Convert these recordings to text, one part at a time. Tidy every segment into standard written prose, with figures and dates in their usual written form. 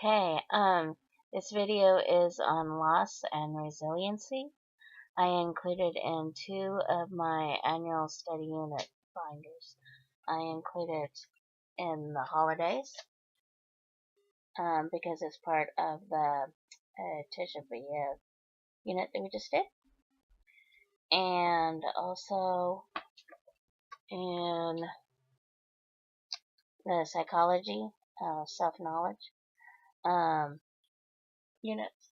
Okay, this video is on loss and resiliency. I included in two of my annual study unit binders. I included in the holidays because it's part of the Tisha B'Av unit that we just did, and also in the psychology, self-knowledge units.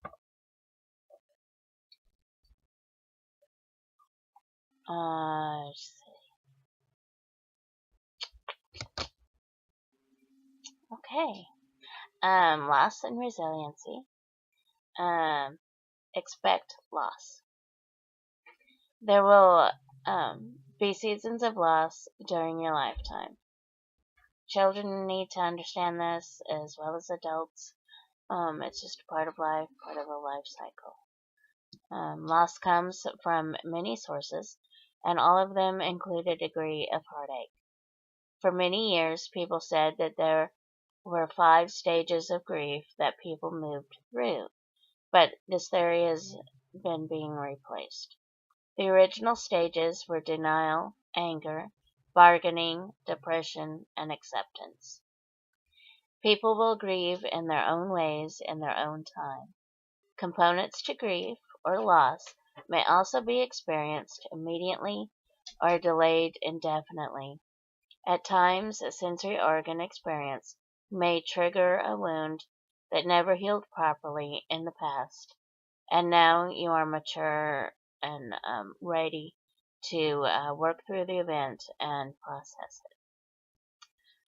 Let's see. Okay. Loss and resiliency. Expect loss. There will be seasons of loss during your lifetime. Children need to understand this as well as adults. It's just part of life, part of a life cycle. Loss comes from many sources, and all of them include a degree of heartache. For many years, people said that there were 5 stages of grief that people moved through, but this theory has been being replaced. The original stages were denial, anger, bargaining, depression, and acceptance. People will grieve in their own ways in their own time. Components to grief or loss may also be experienced immediately or delayed indefinitely. At times, a sensory organ experience may trigger a wound that never healed properly in the past, and now you are mature and ready to work through the event and process it.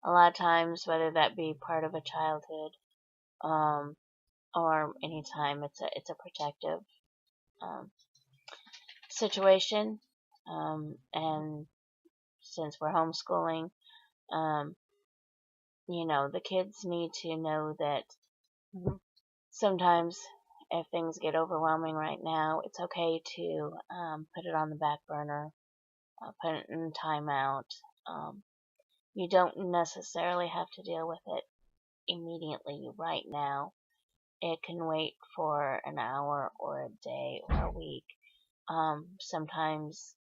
A lot of times, whether that be part of a childhood or any time, it's a protective situation, and since we're homeschooling, the kids need to know that sometimes if things get overwhelming right now, it's okay to put it on the back burner, put it in timeout. You don't necessarily have to deal with it immediately right now. It can wait for an hour or a day or a week. Sometimes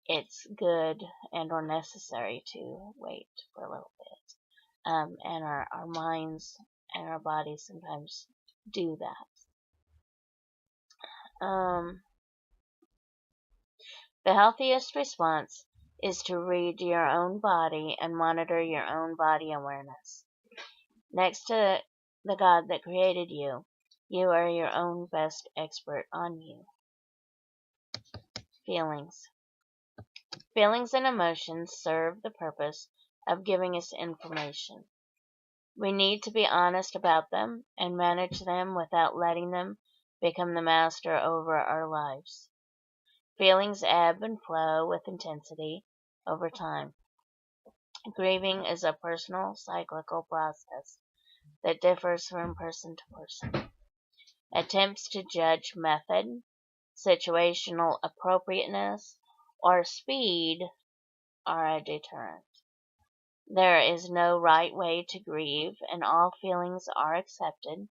it's good and or necessary to wait for a little bit. And our minds and our bodies sometimes do that. The healthiest response is to read your own body and monitor your own body awareness. Next to the God that created you, you are your own best expert on you. Feelings. Feelings and emotions serve the purpose of giving us information. We need to be honest about them and manage them without letting them become the master over our lives. Feelings ebb and flow with intensity over time. Grieving is a personal, cyclical process that differs from person to person. Attempts to judge method, situational appropriateness, or speed are a deterrent. There is no right way to grieve, and all feelings are accepted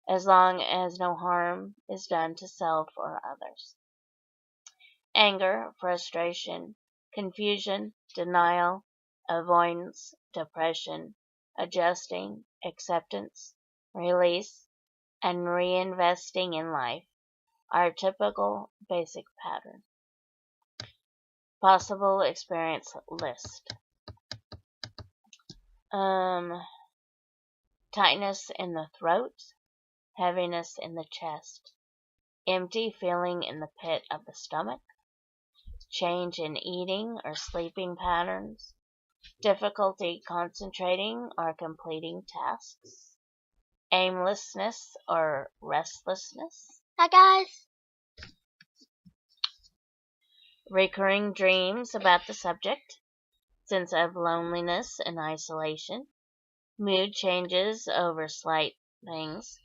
as long as no harm is done to self or others. Anger, frustration, confusion, denial, avoidance, depression, adjusting, acceptance, release, and reinvesting in life are a typical basic pattern. Possible experience list. Tightness in the throat, heaviness in the chest, empty feeling in the pit of the stomach, change in eating or sleeping patterns, difficulty concentrating or completing tasks, aimlessness or restlessness. Hi guys. Recurring dreams about the subject, sense of loneliness and isolation, mood changes over slight things,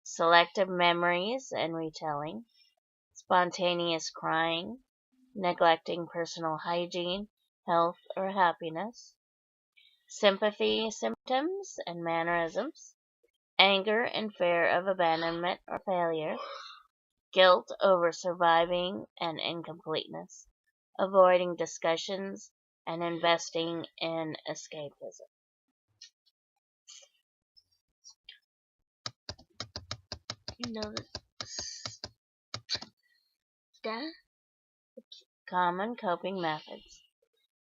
selective memories and retelling, spontaneous crying, neglecting personal hygiene, health, or happiness, sympathy symptoms and mannerisms, anger and fear of abandonment or failure, guilt over surviving and incompleteness, avoiding discussions, and investing in escapism. Common coping methods.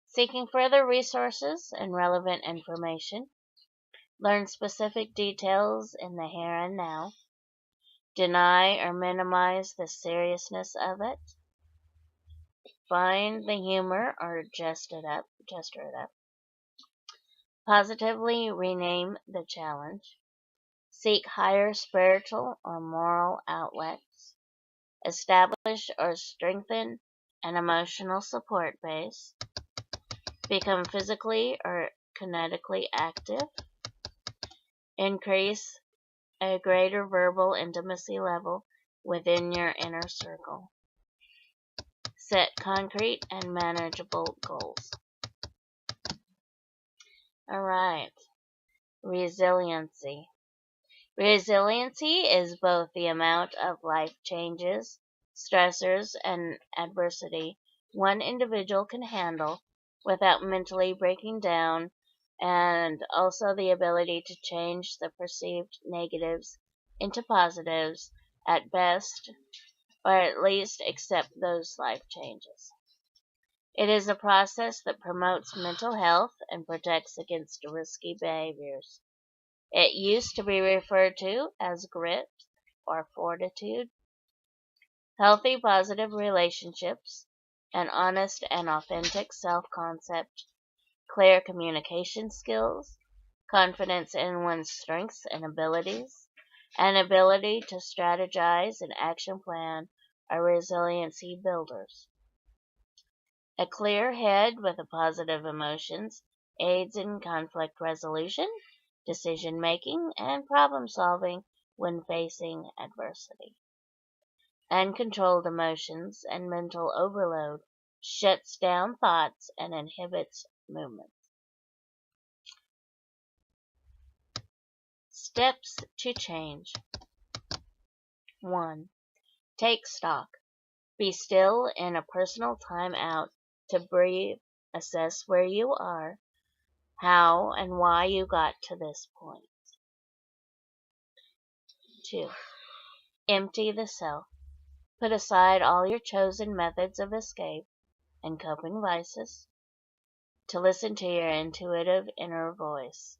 Seeking further resources and relevant information. Learn specific details in the here and now. Deny or minimize the seriousness of it. Find the humor or gesture it up. Positively rename the challenge. Seek higher spiritual or moral outlets. Establish or strengthen an emotional support base. Become physically or kinetically active. Increase a greater verbal intimacy level within your inner circle. Set concrete and manageable goals. All right. Resiliency. Resiliency is both the amount of life changes, stressors, and adversity one individual can handle without mentally breaking down, and also the ability to change the perceived negatives into positives at best, or at least accept those life changes. It is a process that promotes mental health and protects against risky behaviors. It used to be referred to as grit or fortitude. Healthy, positive relationships, an honest and authentic self-concept, clear communication skills, confidence in one's strengths and abilities, and ability to strategize and action plan are resiliency builders. A clear head with positive emotions aids in conflict resolution, decision-making, and problem-solving when facing adversity. Uncontrolled emotions and mental overload shuts down thoughts and inhibits movement. Steps to change. 1. Take stock. Be still in a personal time out to breathe, assess where you are, how and why you got to this point. 2. Empty the self. Put aside all your chosen methods of escape and coping vices to listen to your intuitive inner voice.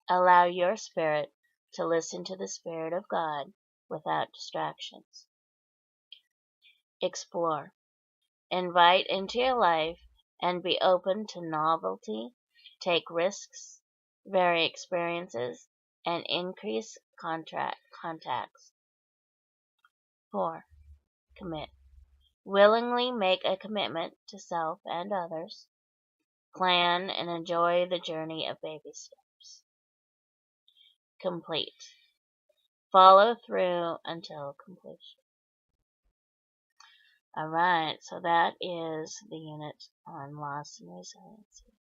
Allow your spirit to listen to the Spirit of God without distractions. Explore. Invite into your life and be open to novelty, take risks, vary experiences, and increase contacts. 4. Commit. Willingly make a commitment to self and others. Plan and enjoy the journey of baby steps. Complete. Follow through until completion. Alright, so that is the unit on loss and resiliency.